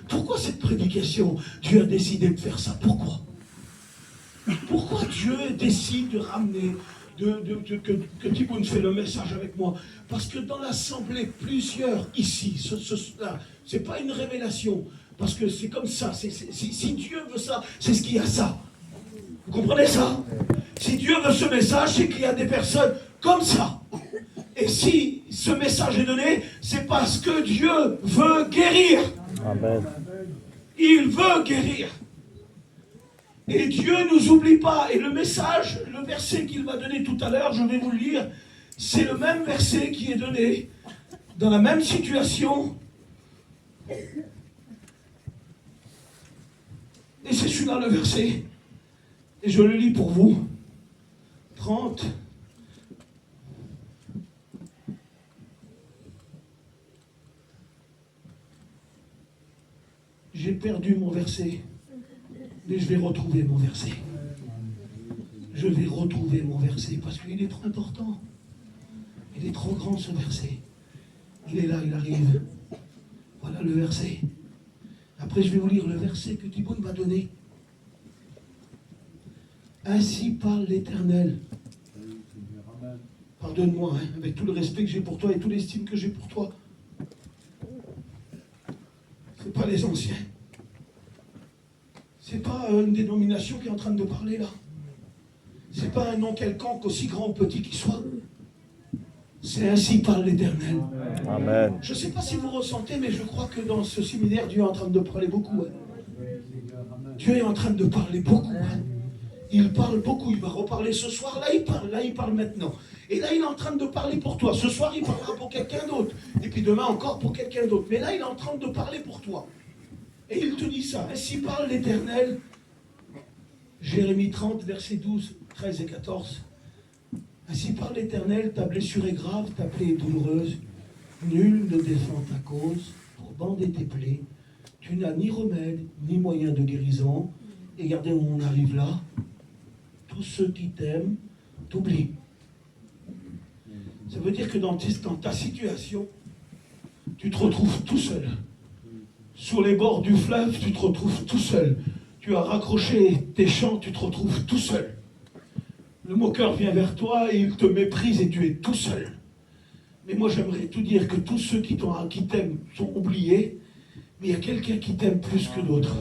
Pourquoi cette prédication? Dieu a décidé de faire ça. Pourquoi? Pourquoi Dieu décide de ramener, que Thibaut fait le message avec moi? Parce que dans l'assemblée, plusieurs ici, c'est pas une révélation, parce que c'est comme ça, si Dieu veut ça, c'est ce qu'il y a ça. Vous comprenez ça? Si Dieu veut ce message, c'est qu'il y a des personnes comme ça. Et si ce message est donné, c'est parce que Dieu veut guérir. Amen. Il veut guérir. Et Dieu ne nous oublie pas. Et le message, le verset qu'il va donner tout à l'heure, je vais vous le lire, c'est le même verset qui est donné dans la même situation. Et c'est celui-là le verset. Et je le lis pour vous. 30. J'ai perdu mon verset. Mais je vais retrouver mon verset. Je vais retrouver mon verset parce qu'il est trop important. Il est trop grand ce verset. Il est là, il arrive. Voilà le verset. Après, je vais vous lire le verset que Thibaut m'a donné. Ainsi parle l'Éternel. Pardonne-moi, hein, avec tout le respect que j'ai pour toi et toute l'estime que j'ai pour toi. C'est pas les anciens. C'est pas une dénomination qui est en train de parler là. C'est pas un nom quelconque, aussi grand ou petit qu'il soit. C'est ainsi parle l'Éternel. Amen. Je ne sais pas si vous ressentez, mais je crois que dans ce séminaire, Dieu est en train de parler beaucoup. Hein. Dieu est en train de parler beaucoup. Hein. Il parle beaucoup, il va reparler ce soir. Là il parle maintenant. Et là, il est en train de parler pour toi. Ce soir, il parlera pour quelqu'un d'autre. Et puis demain encore pour quelqu'un d'autre. Mais là, il est en train de parler pour toi. Et il te dit ça. Ainsi parle l'Éternel. Jérémie 30, versets 12, 13 et 14. Ainsi parle l'Éternel, ta blessure est grave, ta plaie est douloureuse. Nul ne défend ta cause pour bander tes plaies. Tu n'as ni remède, ni moyen de guérison. Et regardez où on arrive là. Tous ceux qui t'aiment t'oublient. Ça veut dire que dans ta situation, tu te retrouves tout seul. Sur les bords du fleuve, tu te retrouves tout seul. Tu as raccroché tes chants, tu te retrouves tout seul. Le moqueur vient vers toi et il te méprise et tu es tout seul. Mais moi j'aimerais te dire que tous ceux qui t'aiment sont oubliés, mais il y a quelqu'un qui t'aime plus que d'autres.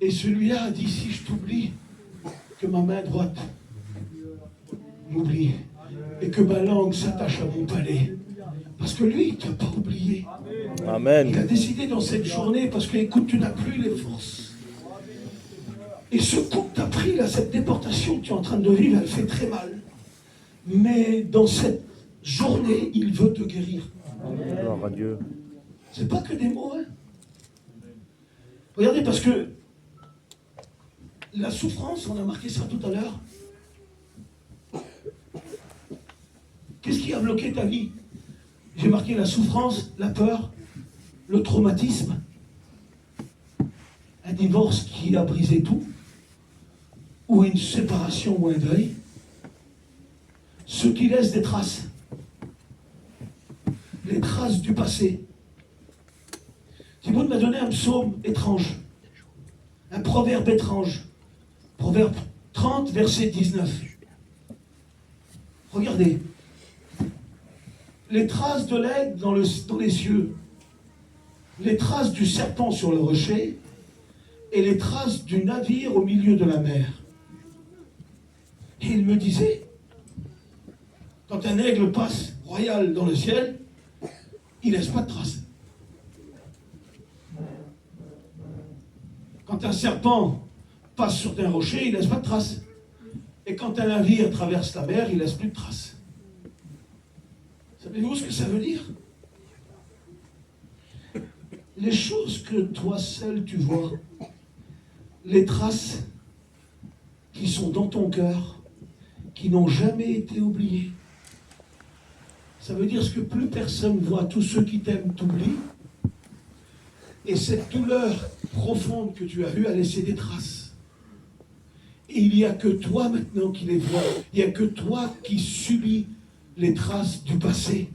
Et celui-là a dit, si je t'oublie, que ma main droite m'oublie et que ma langue s'attache à mon palais. Parce que lui, il ne t'a pas oublié. Amen. Il a décidé dans cette journée, parce que écoute, tu n'as plus les forces. Et ce coup que tu as pris, là, cette déportation que tu es en train de vivre, elle fait très mal. Mais dans cette journée, il veut te guérir. Gloire à Dieu. C'est pas que des mots, hein. Regardez, parce que la souffrance, on a marqué ça tout à l'heure. Qu'est-ce qui a bloqué ta vie? J'ai marqué la souffrance, la peur, le traumatisme, un divorce qui a brisé tout, ou une séparation ou un deuil, ce qui laisse des traces, les traces du passé. Thibaut m'a donné un psaume étrange, un proverbe étrange, proverbe 30, verset 19. Regardez. Les traces de l'aigle dans les cieux, les traces du serpent sur le rocher et les traces du navire au milieu de la mer. Et il me disait, quand un aigle passe royal dans le ciel, il ne laisse pas de traces. Quand un serpent passe sur un rocher, il ne laisse pas de traces. Et quand un navire traverse la mer, il ne laisse plus de traces. Savez-vous ce que ça veut dire? Les choses que toi seul tu vois, les traces qui sont dans ton cœur, qui n'ont jamais été oubliées. Ça veut dire ce que plus personne voit, tous ceux qui t'aiment t'oublient. Et cette douleur profonde que tu as eue a laissé des traces. Et il n'y a que toi maintenant qui les vois. Il n'y a que toi qui subis les traces du passé.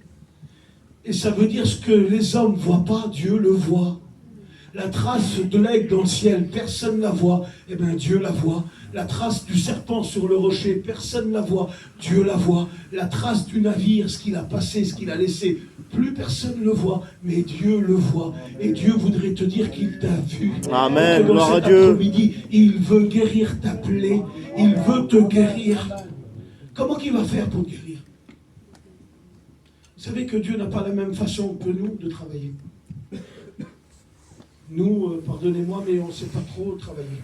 Et ça veut dire ce que les hommes ne voient pas, Dieu le voit. La trace de l'aigle dans le ciel, personne ne la voit, eh bien Dieu la voit. La trace du serpent sur le rocher, personne ne la voit, Dieu la voit. La trace du navire, ce qu'il a passé, ce qu'il a laissé, plus personne ne le voit, mais Dieu le voit. Et Dieu voudrait te dire qu'il t'a vu. Amen, que gloire à cet Dieu. après-midi, il veut guérir ta plaie, il veut te guérir. Comment qu'il va faire pour te guérir? Vous savez que Dieu n'a pas la même façon que nous de travailler. Nous, pardonnez-moi, mais on ne sait pas trop travailler.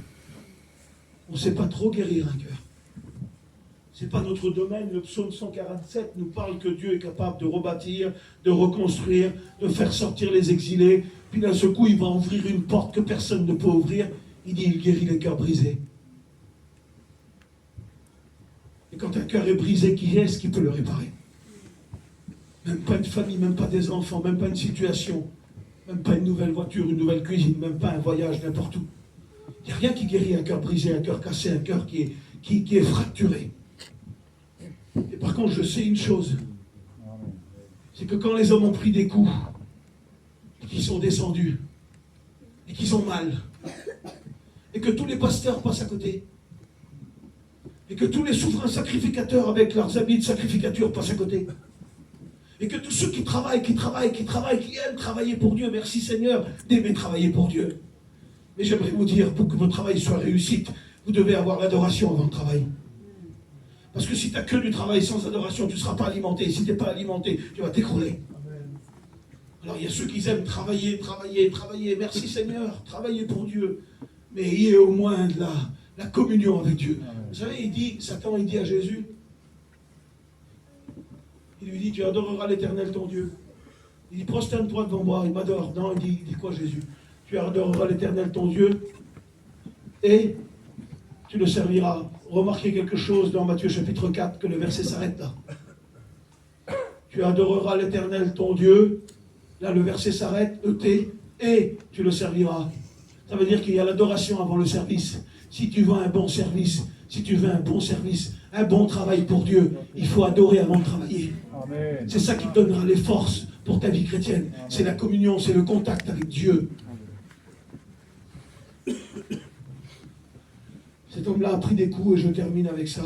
On ne sait pas trop guérir un cœur. Ce n'est pas notre domaine. Le psaume 147 nous parle que Dieu est capable de rebâtir, de reconstruire, de faire sortir les exilés. Puis d'un seul coup, il va ouvrir une porte que personne ne peut ouvrir. Il dit, il guérit les cœurs brisés. Et quand un cœur est brisé, qui est-ce qui peut le réparer? Même pas une famille, même pas des enfants, même pas une situation, même pas une nouvelle voiture, une nouvelle cuisine, même pas un voyage n'importe où. Il n'y a rien qui guérit un cœur brisé, un cœur cassé, un cœur qui est fracturé. Et par contre, je sais une chose, c'est que quand les hommes ont pris des coups, et qu'ils sont descendus, et qu'ils ont mal, et que tous les pasteurs passent à côté, et que tous les souverains sacrificateurs avec leurs habits de sacrificature passent à côté, et que tous ceux qui travaillent, qui aiment travailler pour Dieu, merci Seigneur d'aimer travailler pour Dieu. Mais j'aimerais vous dire, pour que votre travail soit réussite, vous devez avoir l'adoration avant le travail. Parce que si tu n'as que du travail sans adoration, tu ne seras pas alimenté. Si tu n'es pas alimenté, tu vas t'écrouler. Alors il y a ceux qui aiment travailler. Merci Seigneur, travailler pour Dieu. Mais il y ait au moins de la communion avec Dieu. Vous savez, Satan il dit à Jésus, il lui dit, tu adoreras l'Éternel ton Dieu. Il dit, prosterne-toi devant moi, il m'adore. Non, il dit quoi Jésus? Tu adoreras l'Éternel ton Dieu et tu le serviras. Remarquez quelque chose dans Matthieu chapitre 4, que le verset s'arrête là. Tu adoreras l'Éternel ton Dieu. Là, le verset s'arrête, et tu le serviras. Ça veut dire qu'il y a l'adoration avant le service. Si tu veux un bon service, un bon travail pour Dieu, il faut adorer avant de travailler. C'est ça qui te donnera les forces pour ta vie chrétienne. C'est la communion, c'est le contact avec Dieu. Cet homme-là a pris des coups et je termine avec ça.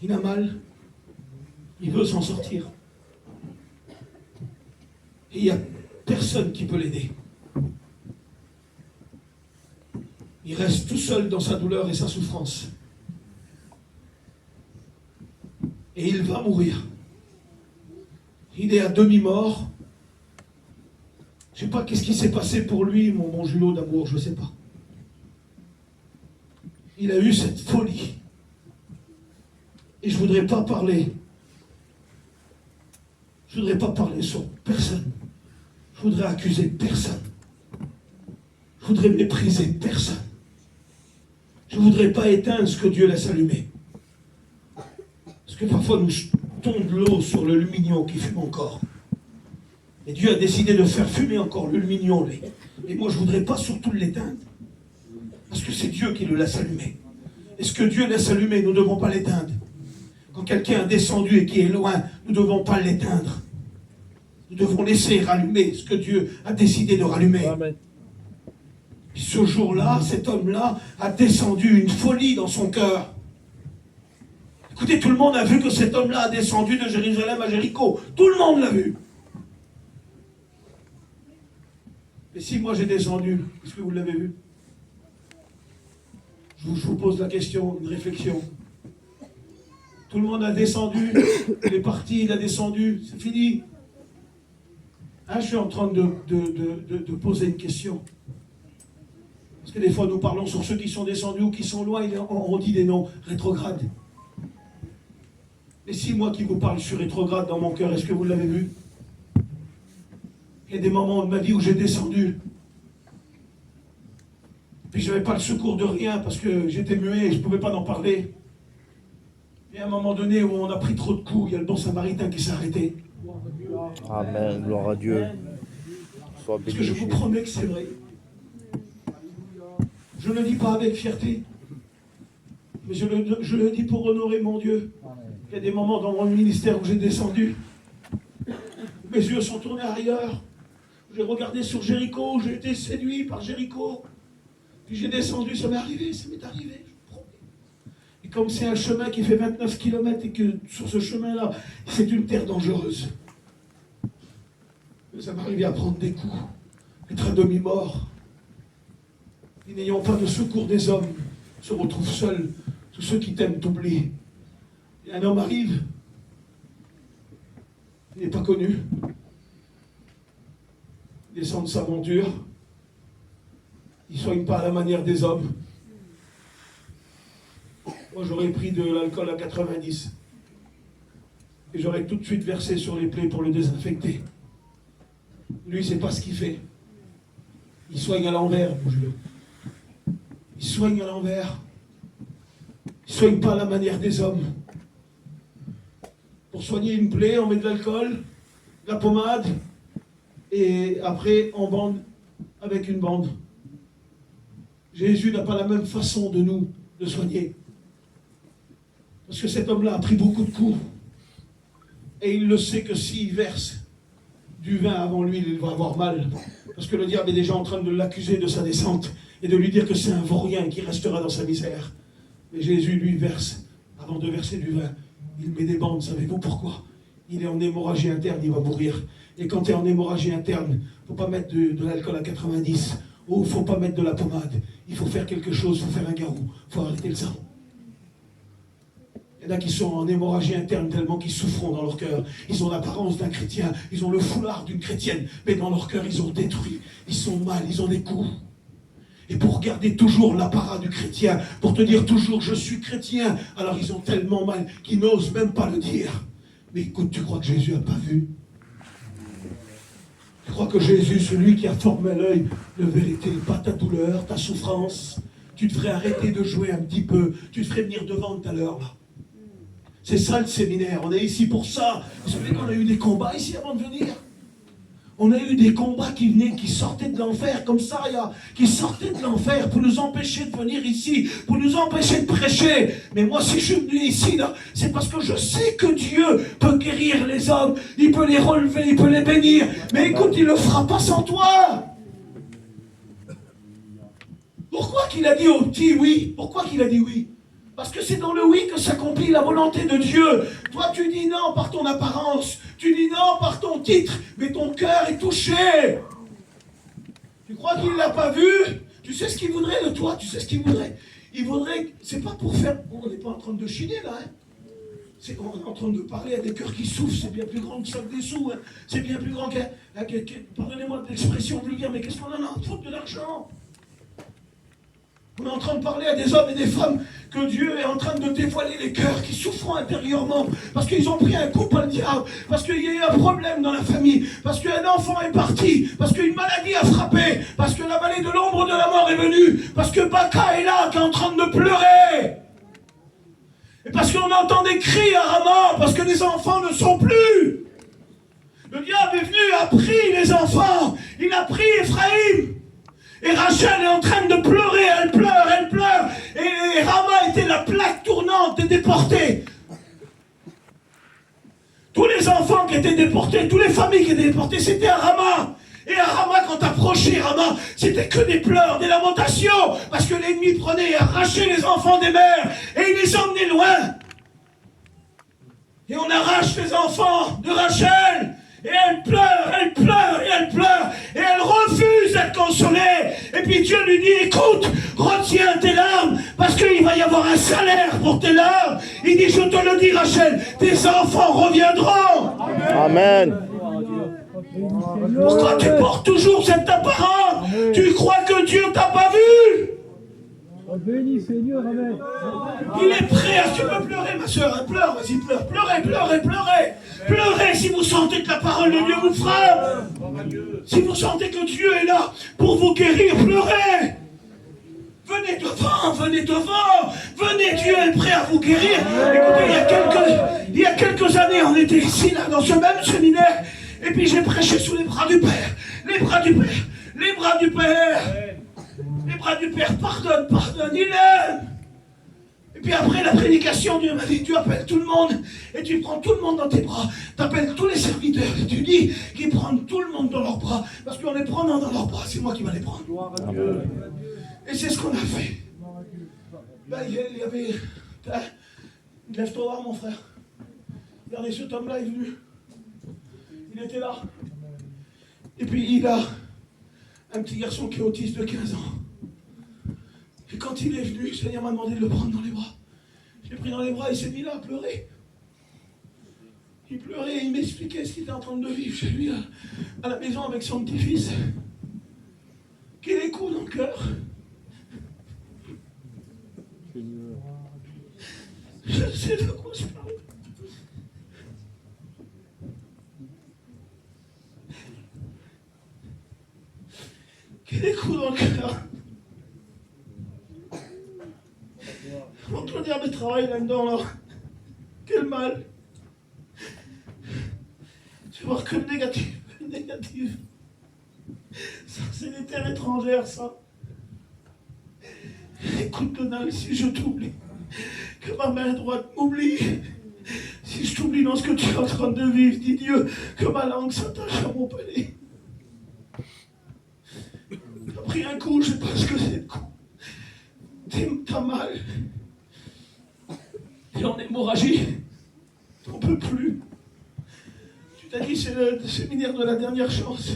Il a mal. Il veut s'en sortir. Et il n'y a personne qui peut l'aider. Il reste tout seul dans sa douleur et sa souffrance. Et il va mourir. Il est à demi-mort. Je ne sais pas qu'est-ce qui s'est passé pour lui, mon Julot d'amour, je ne sais pas. Il a eu cette folie. Et je ne voudrais pas parler. Je ne voudrais pas parler sur personne. Je voudrais accuser personne. Je voudrais mépriser personne. Je ne voudrais pas éteindre ce que Dieu laisse allumer. Parce que parfois nous jetons de l'eau sur le lumignon qui fume encore. Et Dieu a décidé de faire fumer encore le lumignon. Et moi je ne voudrais pas surtout l'éteindre. Parce que c'est Dieu qui le laisse allumer. Et ce que Dieu laisse allumer, nous ne devons pas l'éteindre. Quand quelqu'un est descendu et qui est loin, nous ne devons pas l'éteindre. Nous devons laisser rallumer ce que Dieu a décidé de rallumer. Amen. Puis ce jour-là, cet homme-là a descendu une folie dans son cœur. Écoutez, tout le monde a vu que cet homme-là a descendu de Jérusalem à Jéricho. Tout le monde l'a vu. Et si moi j'ai descendu, est-ce que vous l'avez vu? Je vous pose la question, une réflexion. Tout le monde a descendu, il est parti, il a descendu, c'est fini. Hein, je suis en train de poser une question. Parce que des fois nous parlons sur ceux qui sont descendus ou qui sont loin, et on dit des noms rétrogrades. Et si moi qui vous parle, je suis rétrograde dans mon cœur, est-ce que vous l'avez vu? Il y a des moments de ma vie où j'ai descendu. Puis je n'avais pas le secours de rien parce que j'étais muet et je ne pouvais pas en parler. Et à un moment donné où on a pris trop de coups, il y a le bon samaritain qui s'est arrêté. Amen, gloire à Dieu. Sois béni. Parce que je vous promets que c'est vrai. Je ne le dis pas avec fierté, mais je le dis pour honorer mon Dieu. Il y a des moments dans mon ministère où j'ai descendu. Mes yeux sont tournés ailleurs. J'ai regardé sur Jéricho, j'ai été séduit par Jéricho. Puis j'ai descendu, ça m'est arrivé, je vous promets. Et comme c'est un chemin qui fait 29 km et que sur ce chemin-là, c'est une terre dangereuse. Ça m'est arrivé à prendre des coups, être à demi-mort. Et n'ayant pas de secours des hommes, se retrouvent seuls, tous ceux qui t'aiment t'oublient. Et un homme arrive, il n'est pas connu, il descend de sa monture, il ne soigne pas à la manière des hommes. Moi j'aurais pris de l'alcool à 90 et j'aurais tout de suite versé sur les plaies pour le désinfecter. Lui, c'est pas ce qu'il fait. Il soigne à l'envers, bouge-le. Il soigne à l'envers. Il ne soigne pas à la manière des hommes. Pour soigner une plaie, on met de l'alcool, de la pommade, et après on bande avec une bande. Jésus n'a pas la même façon de nous de soigner. Parce que cet homme-là a pris beaucoup de coups. Et il le sait que s'il verse du vin avant lui, il va avoir mal. Parce que le diable est déjà en train de l'accuser de sa descente et de lui dire que c'est un vaurien qui restera dans sa misère. Mais Jésus, lui, verse. Avant de verser du vin, il met des bandes. Savez-vous pourquoi? Il est en hémorragie interne, il va mourir. Et quand tu es en hémorragie interne, il ne faut pas mettre de l'alcool à 90. Ou il ne faut pas mettre de la pommade. Il faut faire quelque chose, il faut faire un garrot. Il faut arrêter le sang. Il y en a qui sont en hémorragie interne tellement qu'ils souffrent dans leur cœur. Ils ont l'apparence d'un chrétien, ils ont le foulard d'une chrétienne, mais dans leur cœur, ils ont détruit. Ils sont mal, ils ont des coups. Et pour garder toujours l'apparat du chrétien, pour te dire toujours je suis chrétien, alors ils ont tellement mal qu'ils n'osent même pas le dire. Mais écoute, tu crois que Jésus n'a pas vu? Tu crois que Jésus, celui qui a formé l'œil, ne verrait pas ta douleur, ta souffrance? Tu devrais arrêter de jouer un petit peu, tu devrais venir devant tout à l'heure là. C'est ça le séminaire, on est ici pour ça. Vous savez qu'on a eu des combats ici avant de venir? On a eu des combats qui venaient, qui sortaient de l'enfer, comme ça, qui sortaient de l'enfer pour nous empêcher de venir ici, pour nous empêcher de prêcher. Mais moi, si je suis venu ici, là, c'est parce que je sais que Dieu peut guérir les hommes, il peut les relever, il peut les bénir. Mais écoute, il ne le fera pas sans toi. Pourquoi qu'il a dit au petit oui? Pourquoi qu'il a dit oui? Parce que c'est dans le oui que s'accomplit la volonté de Dieu. Toi, tu dis non par ton apparence. Tu dis non par ton titre. Mais ton cœur est touché. Tu crois qu'il ne l'a pas vu? Tu sais ce qu'il voudrait de toi? Tu sais ce qu'il voudrait? Il voudrait... C'est pas pour faire... On n'est pas en train de chiner, là. On est en train de parler à des cœurs qui souffrent. C'est bien plus grand que ça des sous. Hein. C'est bien plus grand que... Pardonnez-moi de l'expression vulgaire, mais qu'est-ce qu'on en a à foutre de l'argent? On est en train de parler à des hommes et des femmes que Dieu est en train de dévoiler les cœurs qui souffrent intérieurement parce qu'ils ont pris un coup par le diable, parce qu'il y a eu un problème dans la famille, parce qu'un enfant est parti, parce qu'une maladie a frappé, parce que la vallée de l'ombre de la mort est venue, parce que Baka est là qui est en train de pleurer. Et parce qu'on entend des cris à Rama, parce que les enfants ne sont plus. Le diable est venu, a pris les enfants, il a pris Ephraïm. Et Rachel est en train de pleurer, elle pleure. Et Rama était la plaque tournante des déportés. Tous les enfants qui étaient déportés, toutes les familles qui étaient déportées, c'était à Rama. Et à Rama, quand t'approchais Rama, c'était que des pleurs, des lamentations, parce que l'ennemi prenait et arrachait les enfants des mères, et il les emmenait loin. Et on arrache les enfants de Rachel. Et elle pleure, et elle refuse d'être consolée. Et puis Dieu lui dit, écoute, retiens tes larmes, parce qu'il va y avoir un salaire pour tes larmes. Il dit, je te le dis Rachel, tes enfants reviendront. Amen. Pourquoi tu portes toujours cette apparence? Tu crois que Dieu t'a pas vu? Béni Seigneur, amen. Il est prêt à... Tu peux pleurer, ma soeur, pleure, vas-y, pleure. Pleurez si vous sentez que la parole de Dieu vous frappe. Si vous sentez que Dieu est là pour vous guérir, pleurez. Venez devant. Venez, Dieu est prêt à vous guérir. Écoutez, il y a quelques années, on était ici, là, dans ce même séminaire, et puis j'ai prêché sous les bras du Père. Les bras du Père, pardonne, il aime. Et puis après la prédication, Dieu m'a dit, tu appelles tout le monde, et tu prends tout le monde dans tes bras, tu appelles tous les serviteurs, et tu dis qu'ils prennent tout le monde dans leurs bras, parce qu'en les prenant dans leurs bras, c'est moi qui vais les prendre. Et c'est ce qu'on a fait. Ben, il y avait... Lève-toi voir, mon frère. Regardez, cet homme-là est venu. Il était là. Et puis il a un petit garçon qui est autiste de 15 ans. Et quand il est venu, le Seigneur m'a demandé de le prendre dans les bras. Je l'ai pris dans les bras et il s'est mis là à pleurer. Il pleurait et il m'expliquait ce qu'il était en train de vivre chez lui, à la maison avec son petit-fils. Quel écho dans le cœur. Je sais de quoi je parle. Quel écho dans le cœur. Quand le diable travaille là-dedans, là, quel mal. Tu vois que le négatif. Ça, c'est des terres étrangères, ça. écoute Donald, si je t'oublie, que ma main droite m'oublie. Si je t'oublie dans ce que tu es en train de vivre, dis Dieu, que ma langue s'attache à mon palais. T'as pris un coup, je sais pas ce que c'est le coup. T'as mal. T'es en hémorragie. T'en peux plus. Tu t'as dit c'est le séminaire de la dernière chance.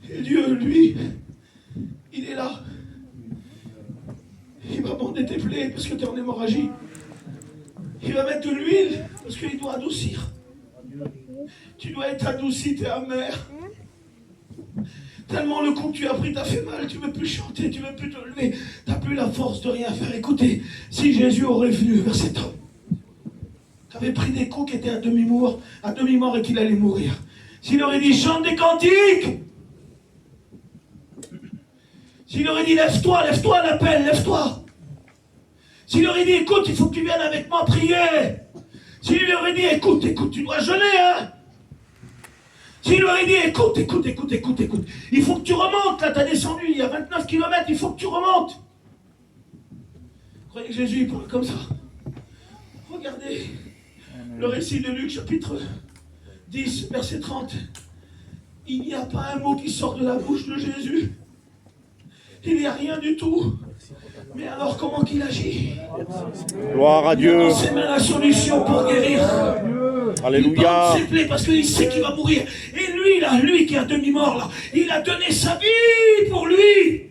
Et Dieu, lui, il est là. Il va bander tes plaies parce que t'es en hémorragie. Il va mettre de l'huile parce qu'il doit adoucir. Tu dois être adouci, t'es amer. Tellement le coup que tu as pris t'a fait mal, tu ne veux plus chanter, tu ne veux plus te lever, tu n'as plus la force de rien faire. Écoutez, si Jésus aurait venu vers cet homme, qui avait pris des coups, qui était à demi-mort et qu'il allait mourir, s'il aurait dit chante des cantiques, s'il aurait dit lève-toi, lève-toi l'appel, lève-toi, s'il aurait dit écoute, il faut que tu viennes avec moi prier, s'il lui aurait dit écoute, tu dois jeûner, hein. S'il lui aurait dit, écoute, il faut que tu remontes, là, t'as descendu, il y a 29 km, il faut que tu remontes. Vous croyez que Jésus, il parle comme ça? Regardez le récit de Luc, chapitre 10, verset 30. Il n'y a pas un mot qui sort de la bouche de Jésus. Il n'y a rien du tout. Mais alors, comment qu'il agit? Gloire à Dieu. Dans ses mains la solution pour guérir. Alléluia. Il ses plaies parce qu'il sait qu'il va mourir. Et lui, là, lui qui est à demi-mort, là, il a donné sa vie pour lui.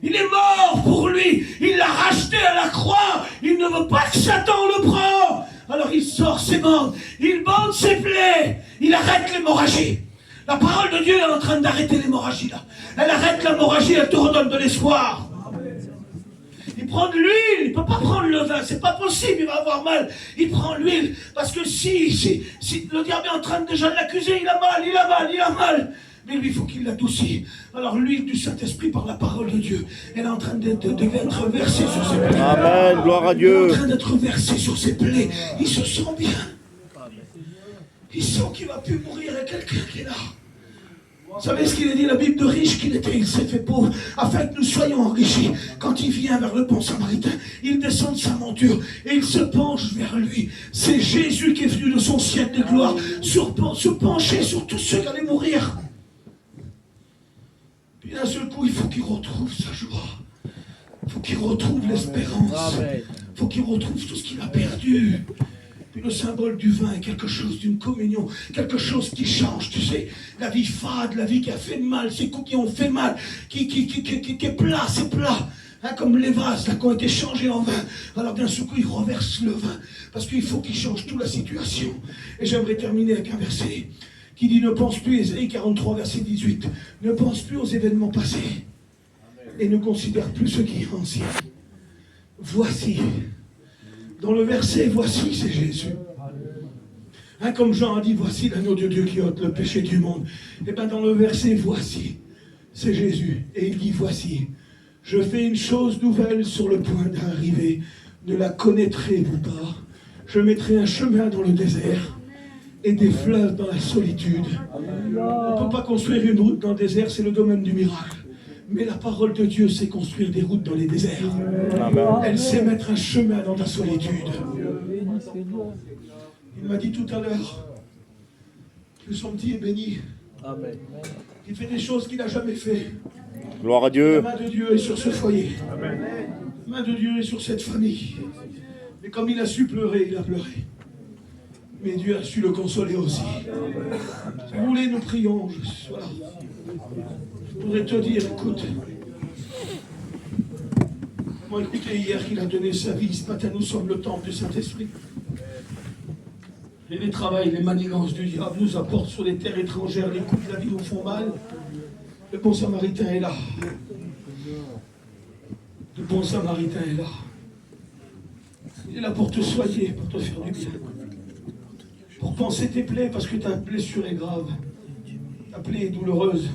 Il est mort pour lui. Il l'a racheté à la croix. Il ne veut pas que Satan le prenne. Alors il sort ses bandes. Il bande ses plaies. Il arrête l'hémorragie. La parole de Dieu est en train d'arrêter l'hémorragie, là. Elle arrête l'hémorragie, elle te redonne de l'espoir. Il prend de l'huile, il ne peut pas prendre le vin, c'est pas possible, il va avoir mal. Il prend l'huile, parce que si le diable est en train déjà de l'accuser, il a mal. Mais lui, il faut qu'il l'adoucisse. Alors l'huile du Saint-Esprit par la parole de Dieu, elle est en train d'être versée sur ses plaies. Amen, gloire à Dieu. Elle est en train d'être versée sur ses plaies. Il se sent bien. Il sent qu'il ne va plus mourir, il y a quelqu'un qui est là. Vous savez ce qu'il a dit, la Bible de riche qu'il était, il s'est fait pauvre, afin que nous soyons enrichis. Quand il vient vers le bon samaritain, il descend de sa monture et il se penche vers lui. C'est Jésus qui est venu de son ciel de gloire se pencher sur tous ceux qui allaient mourir. Puis d'un seul coup, il faut qu'il retrouve sa joie. Il faut qu'il retrouve l'espérance. Il faut qu'il retrouve tout ce qu'il a perdu. Puis le symbole du vin est quelque chose d'une communion, quelque chose qui change, tu sais. La vie fade, la vie qui a fait mal, ces coups qui ont fait mal, qui est plat, c'est plat. Hein, comme les vases là, qui ont été changés en vin. Alors d'un seul coup, il reverse le vin. Parce qu'il faut qu'il change toute la situation. Et j'aimerais terminer avec un verset qui dit ne pense plus, Ésaïe 43, verset 18, ne pense plus aux événements passés. Et ne considère plus ce qui est ancien. Voici. Dans le verset, voici, c'est Jésus. Hein, comme Jean a dit, voici l'agneau de Dieu qui ôte le péché du monde. Et bien dans le verset, voici, c'est Jésus. Et il dit, voici, je fais une chose nouvelle sur le point d'arriver. Ne la connaîtrez-vous pas? Je mettrai un chemin dans le désert et des fleuves dans la solitude. On ne peut pas construire une route dans le désert, c'est le domaine du miracle. Mais la parole de Dieu sait construire des routes dans les déserts. Amen. Elle sait mettre un chemin dans ta solitude. Il m'a dit tout à l'heure que son petit est béni. Amen. Il fait des choses qu'il n'a jamais fait. Gloire à Dieu. La main de Dieu est sur ce foyer. La main de Dieu est sur cette famille. Mais comme il a su pleurer, il a pleuré. Mais Dieu a su le consoler aussi. Si vous voulez, nous prions. Voilà. Je voudrais te dire, écoute. Moi, écoutez, hier qu'il a donné sa vie, ce matin, nous sommes le temple du Saint-Esprit. Et les travails, les manigances du diable nous apportent sur les terres étrangères, les coups de la vie nous font mal. Le bon samaritain est là. Le bon samaritain est là. Il est là pour te soigner, pour te faire du bien. Pour penser tes plaies, parce que ta blessure est grave. Ta plaie est douloureuse.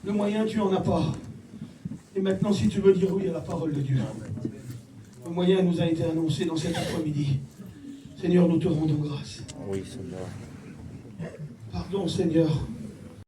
Le moyen, tu n'en as pas. Et maintenant, si tu veux dire oui à la parole de Dieu, le moyen nous a été annoncé dans cet après-midi. Seigneur, nous te rendons grâce. Oui, Seigneur. Pardon, Seigneur.